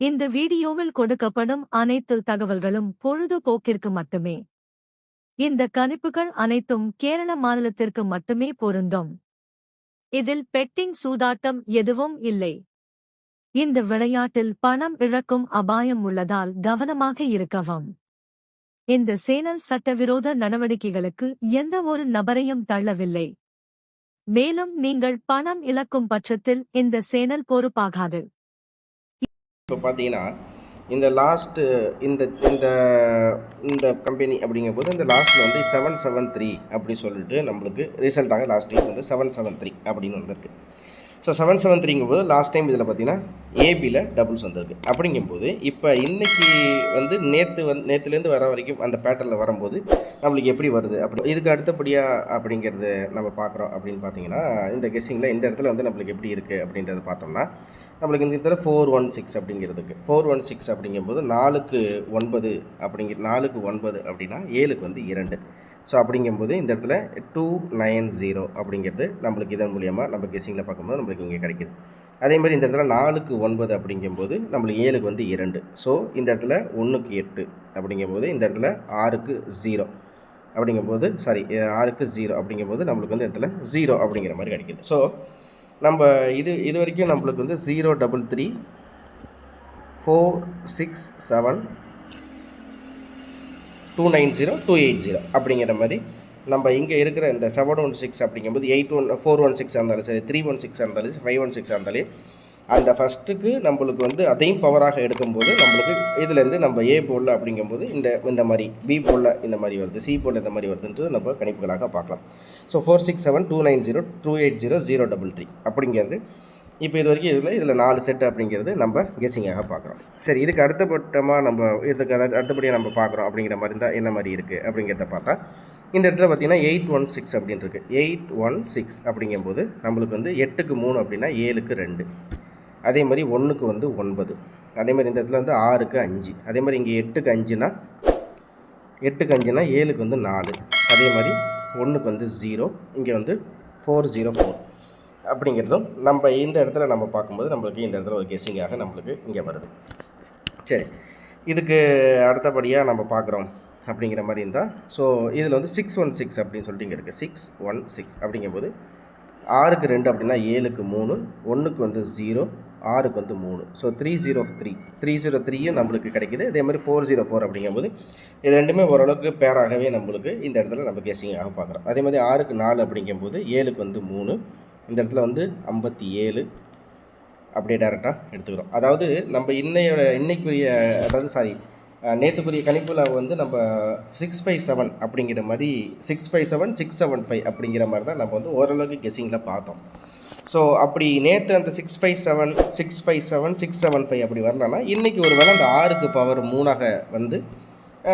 இந்த வீடியோவில் கொடுக்கப்படும் அனைத்து தகவல்களும் பொழுதுபோக்கிற்கு மட்டுமே. இந்த கணிப்புகள் அனைத்தும் கேரள மாநிலத்திற்கு மட்டுமே பொருந்தும். இதில் பெட்டிங் சூதாட்டம் எதுவும் இல்லை. இந்த விளையாட்டில் பணம் இழக்கும் அபாயம் உள்ளதால் கவனமாக இருக்கவும். இந்த சேனல் சட்டவிரோத நடவடிக்கைகளுக்கு எந்த ஒரு நபரையும் தள்ளவில்லை. மேலும் நீங்கள் பணம் இழக்கும் பட்சத்தில் இந்த சேனல் பொறுப்பாகாது. இப்போ பார்த்தீங்கன்னா இந்த லாஸ்ட்டு இந்த இந்த இந்த கம்பெனி அப்படிங்கும்போது இந்த லாஸ்ட்டில் வந்து 773 அப்படி சொல்லிட்டு நம்மளுக்கு ரீசெண்டாக லாஸ்ட் டைம் வந்து 773 அப்படின்னு வந்திருக்கு. ஸோ 773ங்கும்போது லாஸ்ட் டைம் இதில் பார்த்தீங்கன்னா ஏபியில் டபுள்ஸ் வந்திருக்கு. அப்படிங்கும்போது இப்போ இன்றைக்கி வந்து நேற்றுலேருந்து வர வரைக்கும் அந்த பேட்டர்னில் வரும்போது நம்மளுக்கு எப்படி வருது அப்படி இதுக்கு அடுத்தபடியாக அப்படிங்கிறது நம்ம பார்க்குறோம் அப்படின்னு பார்த்தீங்கன்னா இந்த கெஸ்ஸிங்கில் இந்த இடத்துல வந்து நம்மளுக்கு எப்படி இருக்குது அப்படின்றத பார்த்தோம்னா நம்மளுக்கு இந்த இடத்துல 416 அப்படிங்கிறதுக்கு 416 அப்படிங்கும்போது 4க்கு 9 4க்கு 9 அப்படின்னா 7க்கு வந்து 2. ஸோ அப்படிங்கும்போது இந்த இடத்துல 290 அப்படிங்கிறது நம்மளுக்கு இதன் மூலியமாக நம்ம கெஸ்ஸிங்கில் பார்க்கும்போது நம்மளுக்கு இங்கே கிடைக்கிது. அதே மாதிரி இந்த இடத்துல 4க்கு 9 அப்படிங்கும்போது நம்மளுக்கு 7க்கு வந்து 2. ஸோ இந்த இடத்துல 1க்கு 8 அப்படிங்கும்போது இந்த இடத்துல 6க்கு 0 அப்படிங்கும்போது 6க்கு 0 அப்படிங்கும்போது நம்மளுக்கு வந்து இடத்துல 0 அப்படிங்கிற மாதிரி கிடைக்கிது. ஸோ நம்ம இது வரைக்கும் நம்மளுக்கு வந்து 033 467 290 280 அப்படிங்கிற மாதிரி நம்ம இங்கே இருக்கிற இந்த 716 அப்படிங்கும்போது 416 இருந்தாலும் சரி 316 இருந்தாலும் சரி 516 இருந்தாலும் அந்த ஃபஸ்ட்டுக்கு நம்மளுக்கு வந்து அதையும் பவராக எடுக்கும்போது நம்மளுக்கு இதுலேருந்து நம்ம ஏ போர்டில் அப்படிங்கும்போது இந்த மாதிரி பி போர்டில் இந்த மாதிரி வருது, சி போர்டில் இந்த மாதிரி வருதுன்றது நம்ம கணிப்புகளாக பார்க்கலாம். ஸோ 467 290 280 033 அப்படிங்கிறது இப்போ இது வரைக்கும் இதில் 4 செட் அப்படிங்கிறது நம்ம கெஸ்ஸிங்காக பார்க்குறோம். சரி, இதுக்கு அடுத்தபட்டமாக நம்ம இதுக்கு அடுத்தபடியாக நம்ம பார்க்குறோம் அப்படிங்கிற மாதிரி இருந்தால் என்ன மாதிரி இருக்குது அப்படிங்கிறத பார்த்தா இந்த இடத்துல பார்த்திங்கன்னா 816 அப்படின்னு இருக்குது. 816 அப்படிங்கும்போது நம்மளுக்கு வந்து 8க்கு 3 அப்படின்னா 7க்கு 2. அதே மாதிரி 1க்கு வந்து 9. அதே மாதிரி இந்த இடத்துல வந்து 6க்கு 5. அதே மாதிரி இங்கே 8க்கு 5னா 7க்கு வந்து 4. அதே மாதிரி 1க்கு வந்து 0. இங்கே வந்து 404 அப்படிங்கிறதும் நம்ம இந்த இடத்துல நம்ம பார்க்கும்போது நம்மளுக்கு இந்த இடத்துல ஒரு கெஸ்ஸிங்காக நம்மளுக்கு இங்கே வருது. சரி, இதுக்கு அடுத்தபடியாக நம்ம பார்க்குறோம் அப்படிங்கிற மாதிரி இருந்தால் ஸோ இதில் வந்து 616 அப்படின்னு சொல்லிட்டு இங்கே இருக்குது. 616 அப்படிங்கும்போது 6க்கு 2 அப்படின்னா 7க்கு 3, 1க்கு வந்து 0, 6க்கு வந்து 3. ஸோ 303 நம்மளுக்கு கிடைக்கிது. அதே மாதிரி 404 அப்படிங்கும்போது இது ரெண்டுமே ஓரளவுக்கு பேராகவே நம்மளுக்கு இந்த இடத்துல நம்ம கெஸ்ஸிங்காக பார்க்குறோம். அதே மாதிரி 6க்கு 4 அப்படிங்கும்போது 7க்கு வந்து 3, இந்த இடத்துல வந்து 57 அப்படியே டேரெக்டாக எடுத்துக்கிறோம். அதாவது நம்ம இன்னைக்குரிய நேற்றுக்குரிய கணிப்பில் வந்து நம்ம 657 அப்படிங்கிற மாதிரி 657 675 அப்படிங்கிற மாதிரி தான் நம்ம வந்து ஓரளவுக்கு கெஸ்ஸிங்கில் பார்த்தோம். ஸோ அப்படி நேற்று அந்த 657 657 675 அப்படி வரலன்னா இன்றைக்கி ஒரு வேளை அந்த 6க்கு பவர் 3ஆக வந்து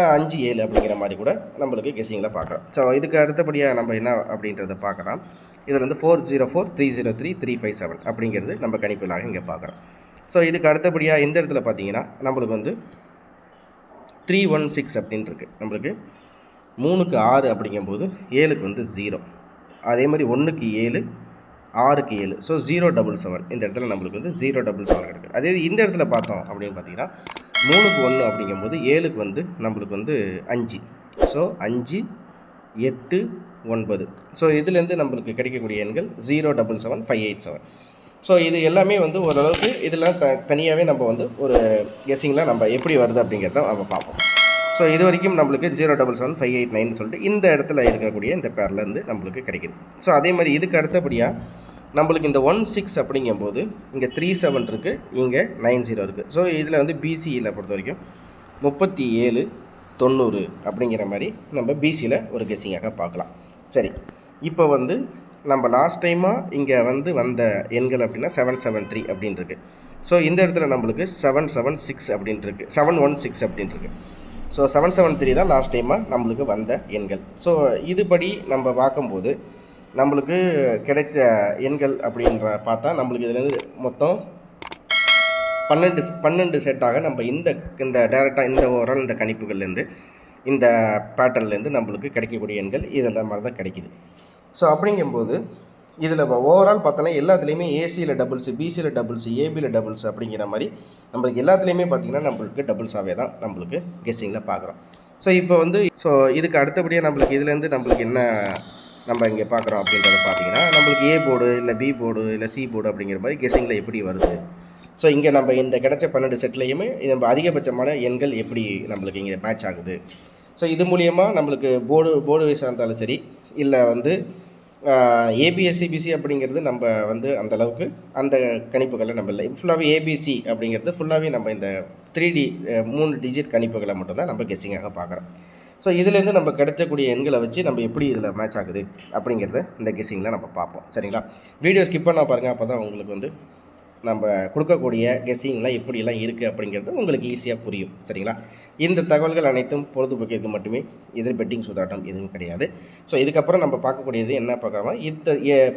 57 அப்படிங்கிற மாதிரி கூட நம்மளுக்கு கெஸ்ஸிங்கில் பார்க்குறோம். ஸோ இதுக்கு அடுத்தபடியாக நம்ம என்ன அப்படின்றத பார்க்கலாம். இதில் வந்து 404 303 357 அப்படிங்கிறது நம்ம கணிப்புகளாக இங்கே பார்க்குறோம். ஸோ இதுக்கு அடுத்தபடியாக இந்த இடத்துல பார்த்தீங்கன்னா நம்மளுக்கு வந்து 316 அப்படின்னு இருக்குது. நம்மளுக்கு 3க்கு 6 அப்படிங்கும்போது 7க்கு வந்து 0. அதே மாதிரி 1க்கு 7, 6க்கு 7. ஸோ 077 இந்த இடத்துல நம்மளுக்கு வந்து 077 கிடைக்குது. அதே இந்த இடத்துல பார்த்தோம் அப்படின்னு பார்த்தீங்கன்னா 3க்கு 1 அப்படிங்கும்போது 7க்கு வந்து நம்மளுக்கு வந்து 5. ஸோ 5 8 9. ஸோ இதுலேருந்து நம்மளுக்கு கிடைக்கக்கூடிய எண்கள் 077 587. ஸோ இது எல்லாமே வந்து ஓரளவுக்கு இதெல்லாம் தனியாகவே நம்ம வந்து ஒரு கெஸ்ஸிங்கில் நம்ம எப்படி வருது அப்படிங்கிறத நம்ம பார்ப்போம். ஸோ இது வரைக்கும் நம்மளுக்கு 077 589 சொல்லிட்டு இந்த இடத்துல இருக்கக்கூடிய இந்த பேர்லேருந்து நம்மளுக்கு கிடைக்கிது. ஸோ அதே மாதிரி இதுக்கு அடுத்தபடியாக நம்மளுக்கு இந்த 16 அப்படிங்கும்போது இங்கே 37 இருக்குது, இங்கே 90 இருக்குது. ஸோ இதில் வந்து பிசியில் பொறுத்த வரைக்கும் 37 90 அப்படிங்கிற மாதிரி நம்ம பிசியில் ஒரு கெஸ்ஸிங்காக பார்க்கலாம். சரி, இப்போ வந்து நம்ம லாஸ்ட் டைமாக இங்கே வந்து வந்த எண்கள் அப்படின்னா 773 அப்படின்ட்டுருக்கு. ஸோ இந்த இடத்துல நம்மளுக்கு 776 அப்படின்ட்டுருக்கு, 716 அப்படின்ட்டுருக்கு. ஸோ 773 தான் லாஸ்ட் டைமாக நம்மளுக்கு வந்த எண்கள். ஸோ இதுபடி நம்ம பார்க்கும்போது நம்மளுக்கு கிடைச்ச எண்கள் அப்படின்ற பார்த்தா நம்மளுக்கு இதுலேருந்து மொத்தம் 12 செட்டாக நம்ம இந்த டேரெக்டாக இந்த ஓவரால் இந்த கணிப்புகள்லேருந்து இந்த பேட்டர்ன்லேருந்து நம்மளுக்கு கிடைக்கக்கூடிய எண்கள் இதெல்லாம் மாதிரி தான் கிடைக்கிது. ஸோ அப்படிங்கும்போது இதில் ஓவரால் பார்த்தோன்னா எல்லாத்துலேயுமே ஏசியில் டபுள்ஸு, பிசியில் டபுள்ஸு, ஏபியில் டபுள்ஸ் அப்படிங்கிற மாதிரி நம்மளுக்கு எல்லாத்துலேயுமே பார்த்திங்கன்னா நம்மளுக்கு டபுள்ஸாகவே தான் நம்மளுக்கு கெஸ்ஸிங்கில் பார்க்குறோம். ஸோ இப்போ வந்து இதுக்கு அடுத்தபடியாக நம்மளுக்கு இதுலேருந்து நம்மளுக்கு என்ன நம்ம இங்கே பார்க்குறோம் அப்படின்றத பார்த்தீங்கன்னா, நம்மளுக்கு ஏ போர்டு இல்லை பி போர்டு இல்லை சி போர்டு அப்படிங்கிற மாதிரி கெஸ்ஸிங்கில் எப்படி வருது. ஸோ இங்கே நம்ம இந்த கிடைச்ச 12 செட்லேயுமே நம்ம அதிகபட்சமான எண்கள் எப்படி நம்மளுக்கு இங்கே மேட்ச் ஆகுது. ஸோ இது மூலியமாக நம்மளுக்கு போர்டு வைஸாக இருந்தாலும் சரி, இல்லை வந்து ஏபிஎஸ்சிபிசி அப்படிங்கிறது நம்ம வந்து அந்தளவுக்கு அந்த கணிப்புகளை நம்ம இல்லை, ஃபுல்லாகவே ஏபிசி அப்படிங்கிறது ஃபுல்லாகவே நம்ம இந்த 3D 3 டிஜிட் கணிப்புகளை மட்டும்தான் நம்ம கெஸ்ஸிங்காக பார்க்குறோம். ஸோ இதுலேருந்து நம்ம கிடைக்கக்கூடிய எண்களை வச்சு நம்ம எப்படி இதில் மேட்ச் ஆகுது அப்படிங்கிறத இந்த கெஸ்ஸிங்கில் நம்ம பார்ப்போம். சரிங்களா? வீடியோ ஸ்கிப் பண்ணால் பாருங்கள், அப்போ தான் உங்களுக்கு வந்து நம்ம கொடுக்கக்கூடிய கெஸ்ஸிங்லாம் எப்படியெல்லாம் இருக்குது அப்படிங்கிறது உங்களுக்கு ஈஸியாக புரியும். சரிங்களா? இந்த தகவல்கள் அனைத்தும் பொழுதுபோக்கிற்கு மட்டுமே, இதில் பெட்டிங் சூதாட்டம் எதுவும் கிடையாது. ஸோ இதுக்கப்புறம் நம்ம பார்க்கக்கூடியது என்ன பார்க்குறோம்னா, இந்த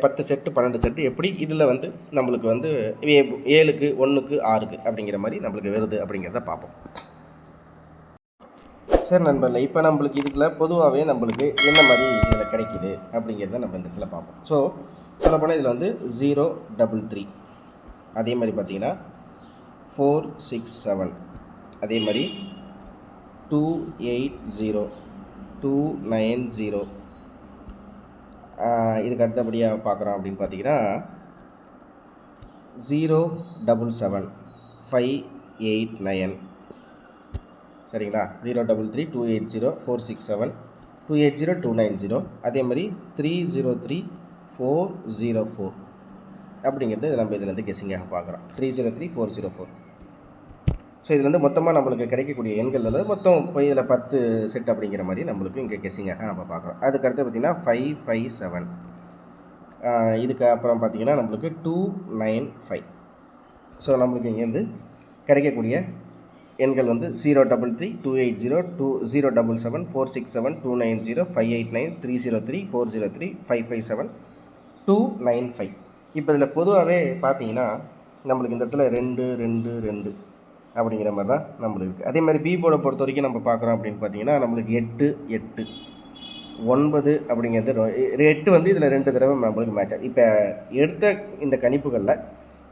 10 செட்டு 12 செட்டு எப்படி இதில் வந்து நம்மளுக்கு வந்து 7க்கு 1க்கு 6க்கு அப்படிங்கிற மாதிரி நம்மளுக்கு வருது அப்படிங்கிறத பார்ப்போம். சரி நண்பர்களே, இப்போ நம்மளுக்கு இதில் பொதுவாகவே நம்மளுக்கு என்ன மாதிரி இதில் கிடைக்கிது அப்படிங்கிறத நம்ம இந்த இடத்துல பார்ப்போம். ஸோ சொல்லப்போனால் இதில் வந்து 033, அதே மாதிரி பார்த்தீங்கன்னா 467, அதே மாதிரி 280, 290, இதுக்கு அடுத்தபடியாக பார்க்குறோம் அப்படின்னு பார்த்தீங்கன்னா 077, 589. சரிங்களா? 033, 280, 467, 280, 290, அதே மாதிரி 303, 404 அப்படிங்கிறது நம்ம இதிலேருந்து கெஸ்ஸிங்காக பார்க்குறோம். 303, 404. ஸோ இதுலேருந்து மொத்தமாக நம்மளுக்கு கிடைக்கக்கூடிய எண்கள் அல்லது மொத்தம் இப்போ இதில் 10 செட் அப்படிங்கிற மாதிரி நம்மளுக்கு இங்கே கெஸ்ஸிங்காக நம்ம பார்க்குறோம். அதுக்கடுத்து பார்த்திங்கன்னா 557, இதுக்கு அப்புறம் பார்த்திங்கன்னா நம்மளுக்கு 295. ஸோ நம்மளுக்கு இங்கேருந்து கிடைக்கக்கூடிய எண்கள் வந்து 033, 280, 077, 467, 290, 589, 303, 403, 557, 295. இப்போ இதில் பொதுவாகவே பார்த்தீங்கன்னா நம்மளுக்கு இந்த இடத்துல 2 2 2 அப்படிங்கிற மாதிரி தான் நம்மளுக்கு இருக்குது. அதே மாதிரி பி போர்டை பொறுத்த வரைக்கும் நம்ம பார்க்குறோம் அப்படின்னு பார்த்தீங்கன்னா நம்மளுக்கு 8 8 9 அப்படிங்கிறது 8 வந்து இதில் 2 தடவை நம்மளுக்கு மேட்ச் ஆகுது. இப்போ எடுத்த இந்த கணிப்புகளில்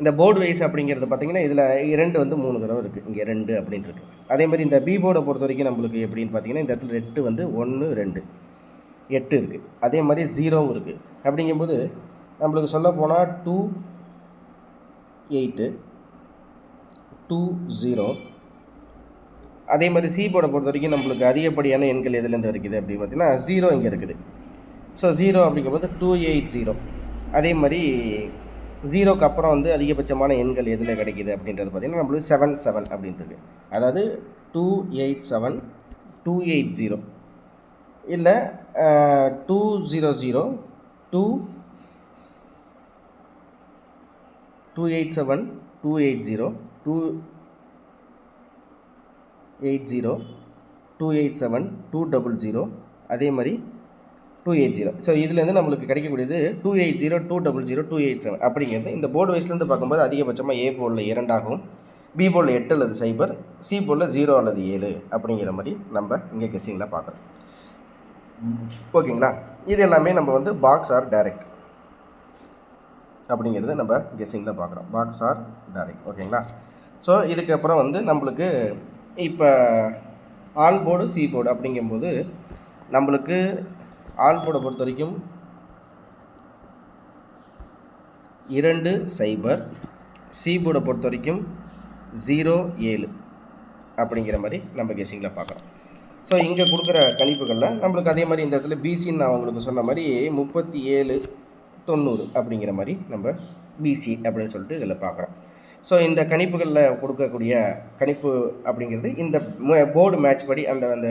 இந்த போர்டு வைஸ் அப்படிங்கிறது பார்த்திங்கன்னா இதில் 2 வந்து 3 தடவை இருக்குது, இங்கே 2 அப்படின்ட்டு இருக்குது. அதே மாதிரி இந்த பி போர்டை பொறுத்த வரைக்கும் நம்மளுக்கு எப்படின்னு பார்த்தீங்கன்னா இந்த இடத்துல 8 வந்து 1 2 8 இருக்குது. அதே மாதிரி 0வும் இருக்குது. அப்படிங்கும்போது நம்மளுக்கு சொல்ல போனால் 2 8 2 0. அதே மாதிரி சி போர்டை பொறுத்த வரைக்கும் நம்மளுக்கு அதிகப்படியான எண்கள் எதுலேருந்து இருக்குது அப்படின்னு பார்த்தீங்கன்னா 0 இங்கே இருக்குது. ஸோ 0 அப்படிங்கும்போது 280. அதே மாதிரி 0க்கு அப்புறம் வந்து அதிகபட்சமான எண்கள் எதில் கிடைக்கிது அப்படின்றது பார்த்திங்கன்னா நம்மளுக்கு 77 அப்படின்ட்டு. அதாவது 287, 280 இல்லை 200, 287, 280, 280, 287, 200, அதே மாதிரி 280. ஸோ இதுலேருந்து நம்மளுக்கு கிடைக்கக்கூடியது 280, 200, 287 அப்படிங்கிறது இந்த போர்டு வைஸ்லேருந்து பார்க்கும்போது அதிகபட்சமாக ஏ போர்டில் 2 ஆகும், பி போர்டில் 8 அல்லது 0, சி போர்டில் 0 அல்லது 7 அப்படிங்கிற மாதிரி நம்ம இங்கே கெஸ்ஸிங்கில் பார்க்குறோம். ஓகேங்களா? இது எல்லாமே நம்ம வந்து பாக்ஸ் ஆர் டைரக்ட் அப்படிங்கிறது நம்ம கெஸ்ஸிங்கில் பார்க்குறோம். Box or direct. ஓகேங்களா? ஸோ இதுக்கப்புறம் வந்து நம்மளுக்கு இப்போ ஆல் போர்டு சி போர்டு அப்படிங்கும்போது நம்மளுக்கு ஆல் போர்டை பொறுத்த வரைக்கும் 2 0, சி போர்டை பொறுத்த வரைக்கும் 0 7 அப்படிங்கிற மாதிரி நம்ம கெஸ்ஸிங்கில் பார்க்குறோம். ஸோ இங்கே கொடுக்குற கணிப்புகளில் நம்மளுக்கு அதே மாதிரி இந்த இடத்துல பிசின்னு நான் உங்களுக்கு சொன்ன மாதிரி 37 90 அப்படிங்கிற மாதிரி நம்ம பிசி அப்படின்னு சொல்லிட்டு இதில் பார்க்குறோம். ஸோ இந்த கணிப்புகளில் கொடுக்கக்கூடிய கணிப்பு அப்படிங்கிறது இந்த போர்டு மேட்ச் படி அந்த அந்த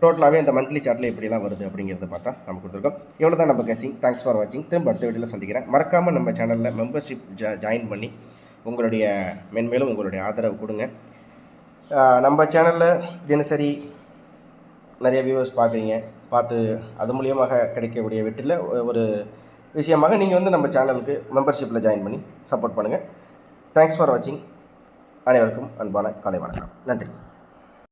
டோட்டலாகவே அந்த மந்த்லி சார்ட்டில் எப்படிலாம் வருது அப்படிங்கிறத பார்த்தா நம்ம கொடுத்துருக்கோம். எவ்வளோ தான் நம்ம கெஸ்ஸிங். தேங்க்ஸ் ஃபார் வாட்சிங். திரும்ப அடுத்த வீடியோவில் சந்திக்கிறேன். மறக்காமல் நம்ம சேனலில் மெம்பர்ஷிப் ஜாயின் பண்ணி உங்களுடைய மென்மேலும் உங்களுடைய ஆதரவு கொடுங்க. நம்ம சேனலில் தினசரி நிறைய வியூவர்ஸ் பார்க்குறீங்க, பார்த்து அது மூலியமாக கிடைக்கக்கூடிய வெற்றியில் ஒரு விஷயமாக நீங்கள் வந்து நம்ம சேனலுக்கு மெம்பர்ஷிப்பில் ஜாயின் பண்ணி சப்போர்ட் பண்ணுங்கள். தேங்க்ஸ் ஃபார் வாட்சிங். அனைவருக்கும் அன்பான காலை வணக்கம். நன்றி.